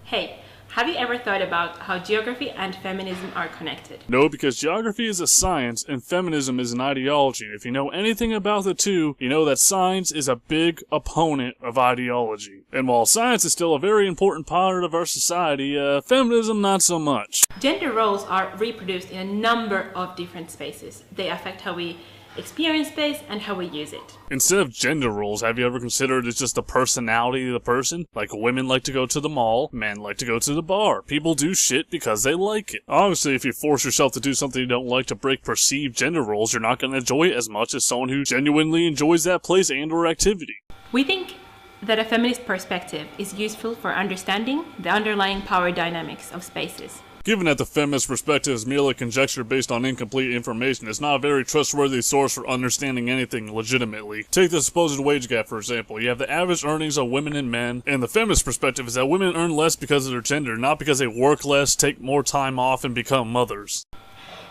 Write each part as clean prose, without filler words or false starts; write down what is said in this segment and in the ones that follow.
Hey, have you ever thought about how geography and feminism are connected? No, because geography is a science and feminism is an ideology. If you know anything about the two, you know that science is a big opponent of ideology. And while science is still a very important part of our society, feminism not so much. Gender roles are reproduced in a number of different spaces. They affect how we experience space and how we use it. Instead of gender roles, have you ever considered it's just the personality of the person? Like women like to go to the mall, men like to go to the bar. People do shit because they like it. Obviously, if you force yourself to do something you don't like to break perceived gender roles, you're not going to enjoy it as much as someone who genuinely enjoys that place and or activity. We think that a feminist perspective is useful for understanding the underlying power dynamics of spaces. Given that the feminist perspective is merely conjecture based on incomplete information, it's not a very trustworthy source for understanding anything legitimately. Take the supposed wage gap, for example. You have the average earnings of women and men, and the feminist perspective is that women earn less because of their gender, not because they work less, take more time off, and become mothers.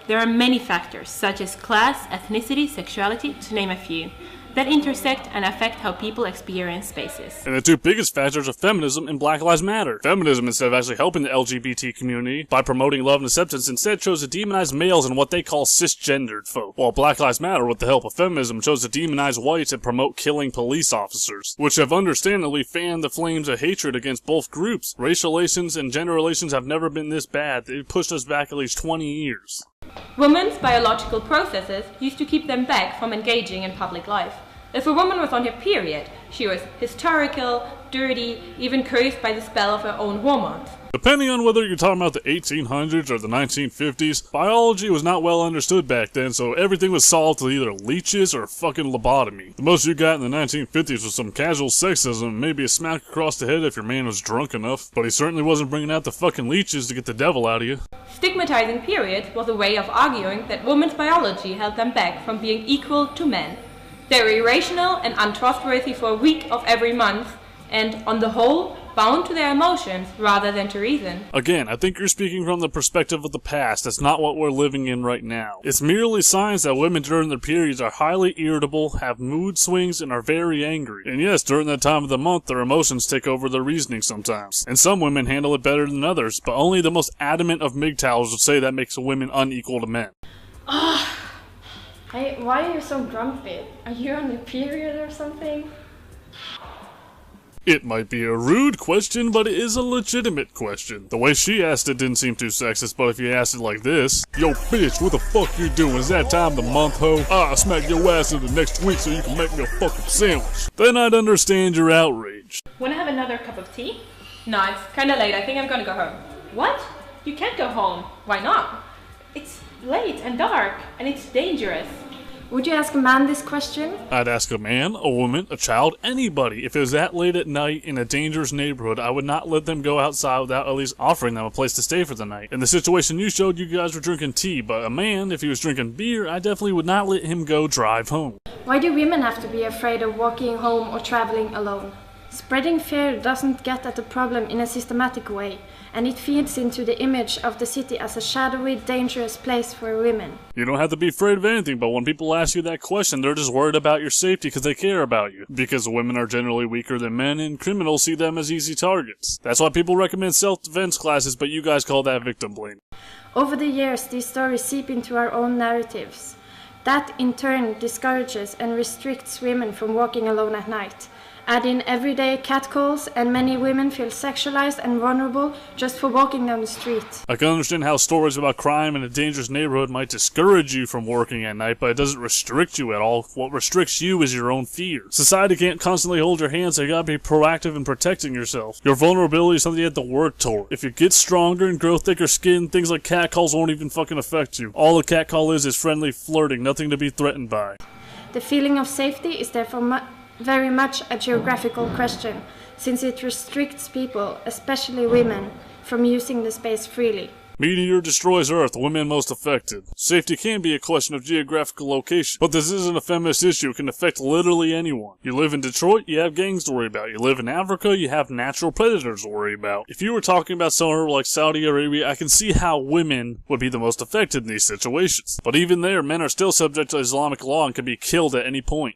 There are many factors, such as class, ethnicity, sexuality, to name a few, that intersect and affect how people experience spaces. And the two biggest factors are feminism and Black Lives Matter. Feminism, instead of actually helping the LGBT community by promoting love and acceptance, instead chose to demonize males and what they call cisgendered folk. While Black Lives Matter, with the help of feminism, chose to demonize whites and promote killing police officers, which have understandably fanned the flames of hatred against both groups. Race relations and gender relations have never been this bad. They've pushed us back at least 20 years. Women's biological processes used to keep them back from engaging in public life. If a woman was on her period, she was hysterical, dirty, even cursed by the spell of her own hormones. Depending on whether you're talking about the 1800s or the 1950s, biology was not well understood back then, so everything was solved with either leeches or fucking lobotomy. The most you got in the 1950s was some casual sexism and maybe a smack across the head if your man was drunk enough, but he certainly wasn't bringing out the fucking leeches to get the devil out of you. Stigmatizing periods was a way of arguing that women's biology held them back from being equal to men. They were irrational and untrustworthy for a week of every month, and, on the whole, bound to their emotions rather than to reason. Again, I think you're speaking from the perspective of the past. That's not what we're living in right now. It's merely science that women during their periods are highly irritable, have mood swings, and are very angry. And yes, during that time of the month, their emotions take over their reasoning sometimes. And some women handle it better than others, but only the most adamant of MGTOWs would say that makes women unequal to men. Why are you so grumpy? Are you on your period or something? It might be a rude question, but it is a legitimate question. The way she asked it didn't seem too sexist, but if you asked it like this, "Yo bitch, what the fuck you doing? Is that time of the month, ho? I'll smack your ass into next week so you can make me a fucking sandwich." Then I'd understand your outrage. Wanna have another cup of tea? No, it's kinda late. I think I'm gonna go home. What? You can't go home. Why not? It's late and dark, and it's dangerous. Would you ask a man this question? I'd ask a man, a woman, a child, anybody. If it was that late at night in a dangerous neighborhood, I would not let them go outside without at least offering them a place to stay for the night. In the situation you showed, you guys were drinking tea, but a man, if he was drinking beer, I definitely would not let him go drive home. Why do women have to be afraid of walking home or traveling alone? Spreading fear doesn't get at the problem in a systematic way, and it feeds into the image of the city as a shadowy, dangerous place for women. You don't have to be afraid of anything, but when people ask you that question, they're just worried about your safety because they care about you. Because women are generally weaker than men, and criminals see them as easy targets. That's why people recommend self-defense classes, but you guys call that victim blaming. Over the years, these stories seep into our own narratives. That, in turn, discourages and restricts women from walking alone at night. Add in everyday catcalls, and many women feel sexualized and vulnerable just for walking down the street. I can understand how stories about crime in a dangerous neighborhood might discourage you from working at night, but it doesn't restrict you at all. What restricts you is your own fear. Society can't constantly hold your hand, so you gotta be proactive in protecting yourself. Your vulnerability is something you have to work toward. If you get stronger and grow thicker skin, things like catcalls won't even fucking affect you. All a catcall is friendly flirting, nothing to be threatened by. The feeling of safety is therefore very much a geographical question, since it restricts people, especially women, from using the space freely. Meteor destroys Earth, women most affected. Safety can be a question of geographical location, but this isn't a feminist issue. It can affect literally anyone. You live in Detroit, you have gangs to worry about. You live in Africa, you have natural predators to worry about. If you were talking about somewhere like Saudi Arabia, I can see how women would be the most affected in these situations. But even there, men are still subject to Islamic law and can be killed at any point.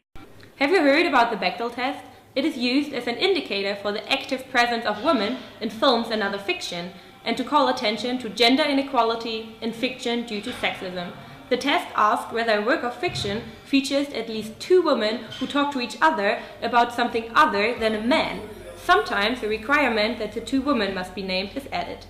Have you heard about the Bechdel test? It is used as an indicator for the active presence of women in films and other fiction, and to call attention to gender inequality in fiction due to sexism. The test asked whether a work of fiction features at least 2 women who talk to each other about something other than a man. Sometimes the requirement that the 2 women must be named is added.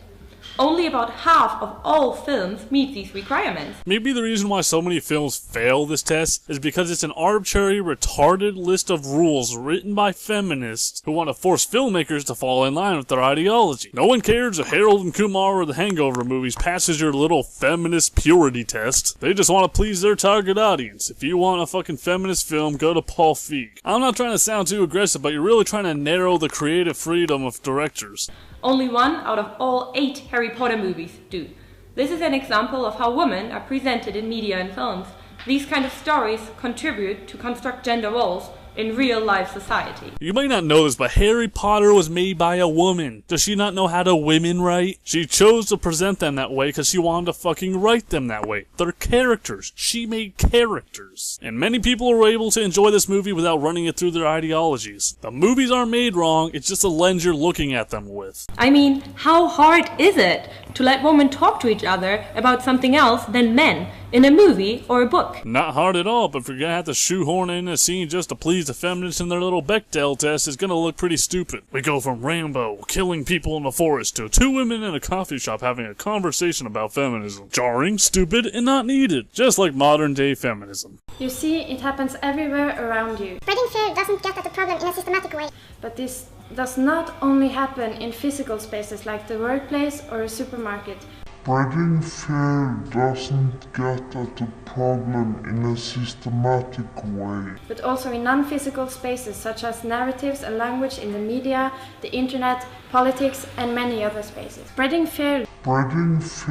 Only about half of all films meet these requirements. Maybe the reason why so many films fail this test is because it's an arbitrary, retarded list of rules written by feminists who want to force filmmakers to fall in line with their ideology. No one cares if Harold and Kumar or the Hangover movies passes your little feminist purity test. They just want to please their target audience. If you want a fucking feminist film, go to Paul Feig. I'm not trying to sound too aggressive, but you're really trying to narrow the creative freedom of directors. Only 1 out of all 8 Harry Potter movies do. This is an example of how women are presented in media and films. These kind of stories contribute to construct gender roles in real-life society. You might not know this, but Harry Potter was made by a woman. Does she not know how to women write? She chose to present them that way because she wanted to fucking write them that way. They're characters. She made characters. And many people were able to enjoy this movie without running it through their ideologies. The movies aren't made wrong, it's just a lens you're looking at them with. I mean, how hard is it to let women talk to each other about something else than men in a movie or a book? Not hard at all, but if you're gonna have to shoehorn in a scene just to please the feminists in their little Bechdel test, it's gonna look pretty stupid. We go from Rambo killing people in the forest to 2 women in a coffee shop having a conversation about feminism. Jarring, stupid, and not needed. Just like modern day feminism. You see, it happens everywhere around you. Spreading fear doesn't get at the problem in a systematic way. But this does not only happen in physical spaces like the workplace or a supermarket. Spreading fear doesn't get at the problem in a systematic way. But also in non-physical spaces such as narratives and language in the media, the internet, politics, and many other spaces. Spreading fear happens